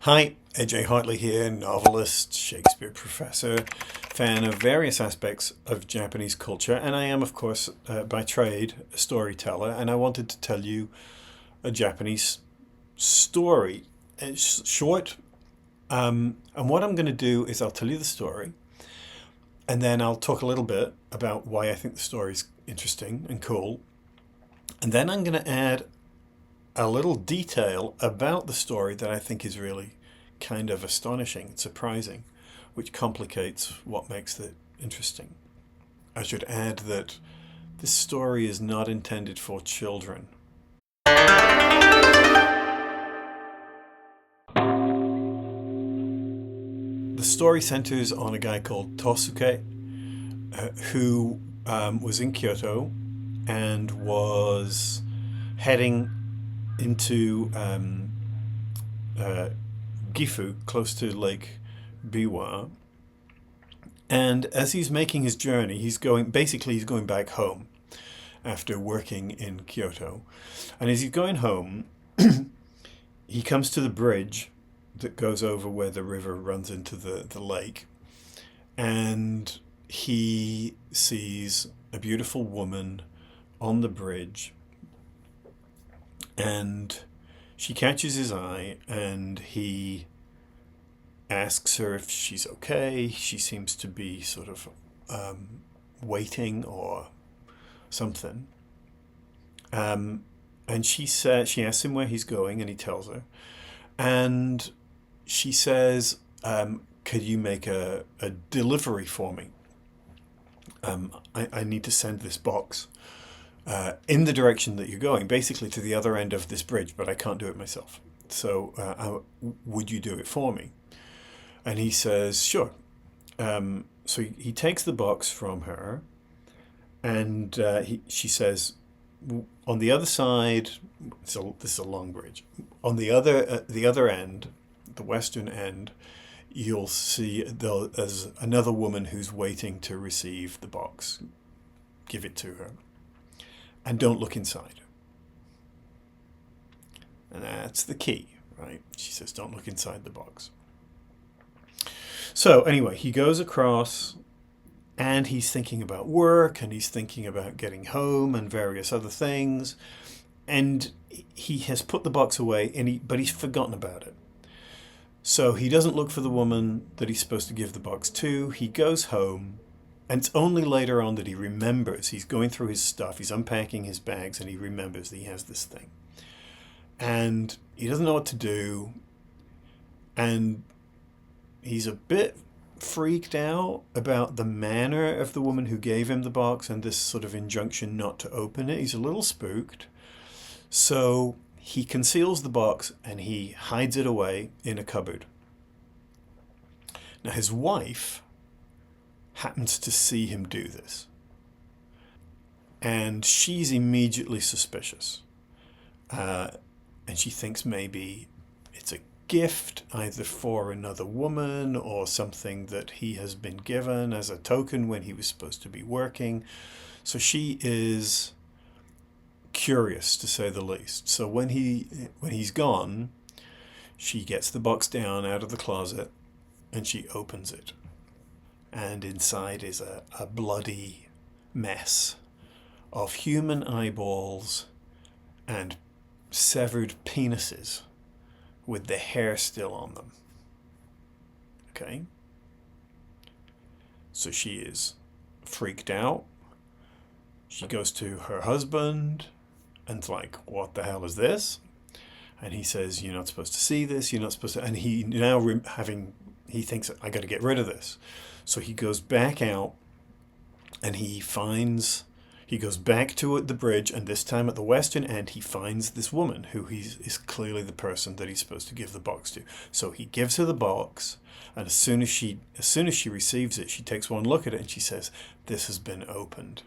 Hi, AJ Hartley here, novelist, Shakespeare professor, fan of various aspects of Japanese culture, and I am, of course, by trade, a storyteller, and I wanted to tell you a Japanese story. It's short, and what I'm going to do is I'll tell you the story, and then I'll talk a little bit about why I think the story is interesting and cool, and then I'm going to add a little detail about the story that I think is really kind of astonishing, surprising, which complicates what makes it interesting. I should add that this story is not intended for children. The story centers on a guy called Tosuke, who was in Kyoto and was heading into Gifu, close to Lake Biwa. And as he's making his journey, he's going back home after working in Kyoto. And as he's going home, he comes to the bridge that goes over where the river runs into the lake. And he sees a beautiful woman on the bridge. And she catches his eye, and he asks her if she's okay. She seems to be sort of waiting or something. And she asks him where he's going, and he tells her. And she says, could you make a delivery for me? I need to send this box in the direction that you're going, basically to the other end of this bridge, but I can't do it myself. So would you do it for me? And he says, sure. So he takes the box from her, and she says, on the other side, so this is a long bridge, on the other end, the western end, you'll see there's another woman who's waiting to receive the box. Give it to her. And don't look inside. And that's the key, right? She says, don't look inside the box. So anyway, he goes across, and he's thinking about work, and he's thinking about getting home and various other things. And he has put the box away, but he's forgotten about it. So he doesn't look for the woman that he's supposed to give the box to. He goes home. And it's only later on that he remembers. He's going through his stuff. He's unpacking his bags, and he remembers that he has this thing. And he doesn't know what to do. And he's a bit freaked out about the manner of the woman who gave him the box and this sort of injunction not to open it. He's a little spooked. So he conceals the box, and he hides it away in a cupboard. Now his wife happens to see him do this, and she's immediately suspicious, and she thinks maybe it's a gift either for another woman or something that he has been given as a token when he was supposed to be working. So she is curious, to say the least. So when he's gone, she gets the box down out of the closet, and she opens it. And inside is a bloody mess of human eyeballs and severed penises with the hair still on them. Okay? So she is freaked out. She goes to her husband and's like, what the hell is this? And he says, you're not supposed to see this, you're not supposed to... And he now he thinks, I got to get rid of this. So he goes back out, and he goes back to the bridge, and this time at the western end, he finds this woman who is clearly the person that he's supposed to give the box to. So he gives her the box, and as soon as she receives it, she takes one look at it, and she says, this has been opened.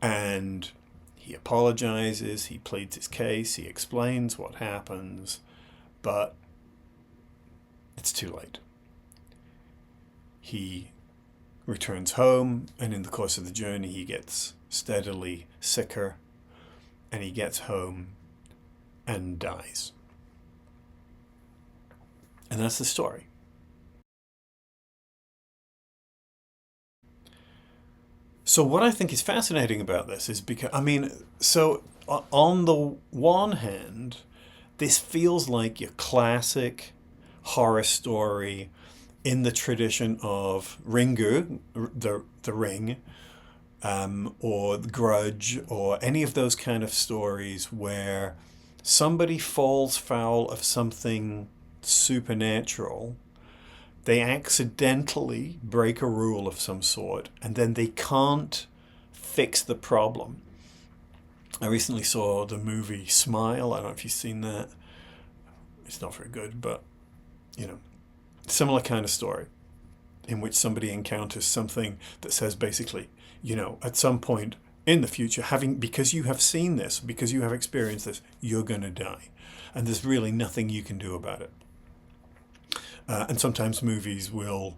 And he apologizes, he pleads his case, he explains what happens, but it's too late. He returns home, and in the course of the journey, he gets steadily sicker, and he gets home and dies. And that's the story. So what I think is fascinating about this is because, I mean, so on the one hand, this feels like your classic horror story in the tradition of Ringu, the Ring, or The Grudge, or any of those kind of stories where somebody falls foul of something supernatural. They accidentally break a rule of some sort, and then they can't fix the problem. I recently saw the movie Smile. I don't know if you've seen that. It's not very good, but, you know, similar kind of story in which somebody encounters something that says basically, you know, at some point in the future, because you have seen this, because you have experienced this, you're going to die. And there's really nothing you can do about it. And sometimes movies will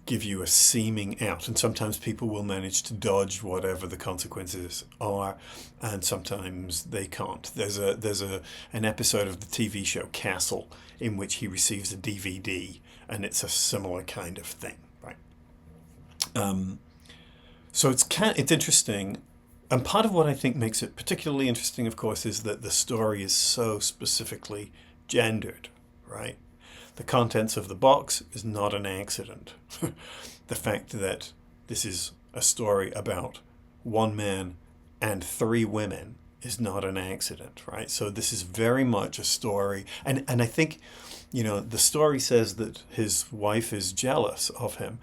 give you a seeming out, and sometimes people will manage to dodge whatever the consequences are, and sometimes they can't. There's an episode of the TV show Castle in which he receives a DVD, and it's a similar kind of thing, right? So it's interesting, and part of what I think makes it particularly interesting, of course, is that the story is so specifically gendered, right? The contents of the box is not an accident. The fact that this is a story about one man and three women is not an accident, right? So this is very much a story. And I think, you know, the story says that his wife is jealous of him.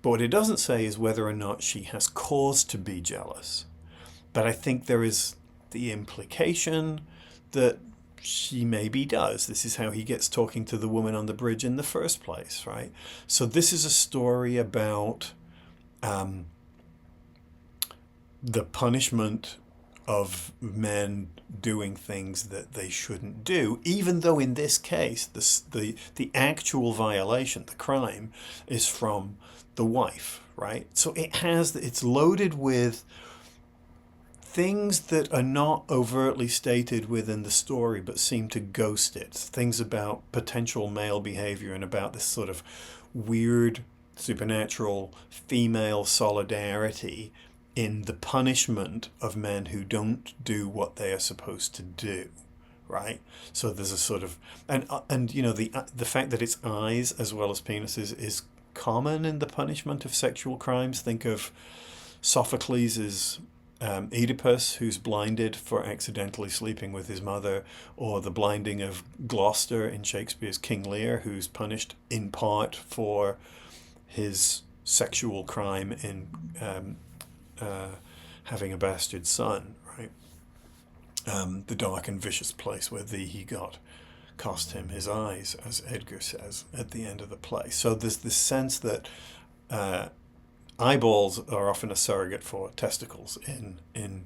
But what it doesn't say is whether or not she has cause to be jealous. But I think there is the implication that she maybe does. This is how he gets talking to the woman on the bridge in the first place, right? So this is a story about the punishment of men doing things that they shouldn't do, even though in this case the actual violation, the crime, is from the wife, right? So it's loaded with things that are not overtly stated within the story but seem to ghost it. Things about potential male behavior and about this sort of weird supernatural female solidarity in the punishment of men who don't do what they are supposed to do, right? So there's a sort of and you know the fact that it's eyes as well as penises is common in the punishment of sexual crimes. Think of Sophocles' Oedipus, who's blinded for accidentally sleeping with his mother, or the blinding of Gloucester in Shakespeare's King Lear, who's punished in part for his sexual crime in having a bastard son, right? The dark and vicious place where thee he got cost him his eyes, as Edgar says at the end of the play. So there's this sense that eyeballs are often a surrogate for testicles in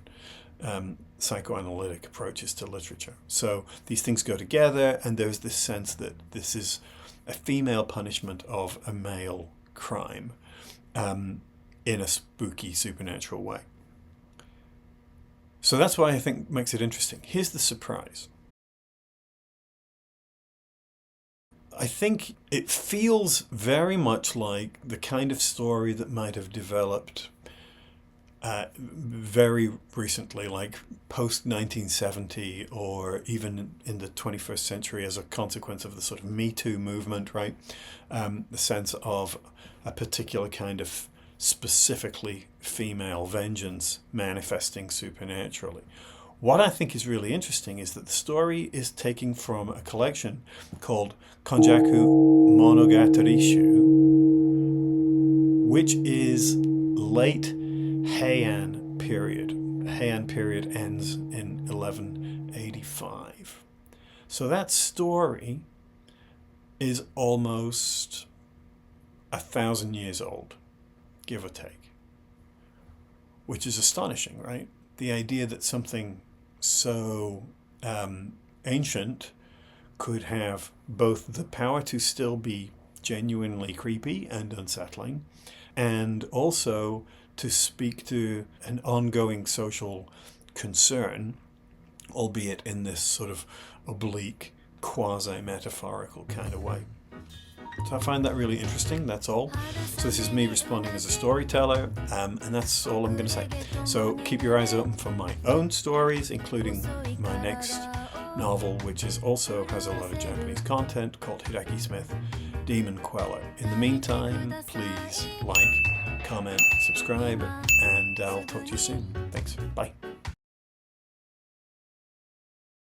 psychoanalytic approaches to literature. So these things go together, and there's this sense that this is a female punishment of a male crime in a spooky supernatural way. So that's why I think makes it interesting. Here's the surprise. I think it feels very much like the kind of story that might have developed very recently, like post-1970, or even in the 21st century as a consequence of the sort of Me Too movement, right? The sense of a particular kind of specifically female vengeance manifesting supernaturally. What I think is really interesting is that the story is taken from a collection called Konjaku Monogatari-shu, which is late Heian period. The Heian period ends in 1185. So that story is almost 1,000 years old, give or take, which is astonishing, right? The idea that something so ancient could have both the power to still be genuinely creepy and unsettling, and also to speak to an ongoing social concern, albeit in this sort of oblique, quasi-metaphorical kind of way. So I find that really interesting, that's all. So this is me responding as a storyteller, and that's all I'm going to say. So keep your eyes open for my own stories, including my next novel, which also has a lot of Japanese content, called Hiraki Smith, Demon Queller. In the meantime, please like, comment, subscribe, and I'll talk to you soon. Thanks. Bye.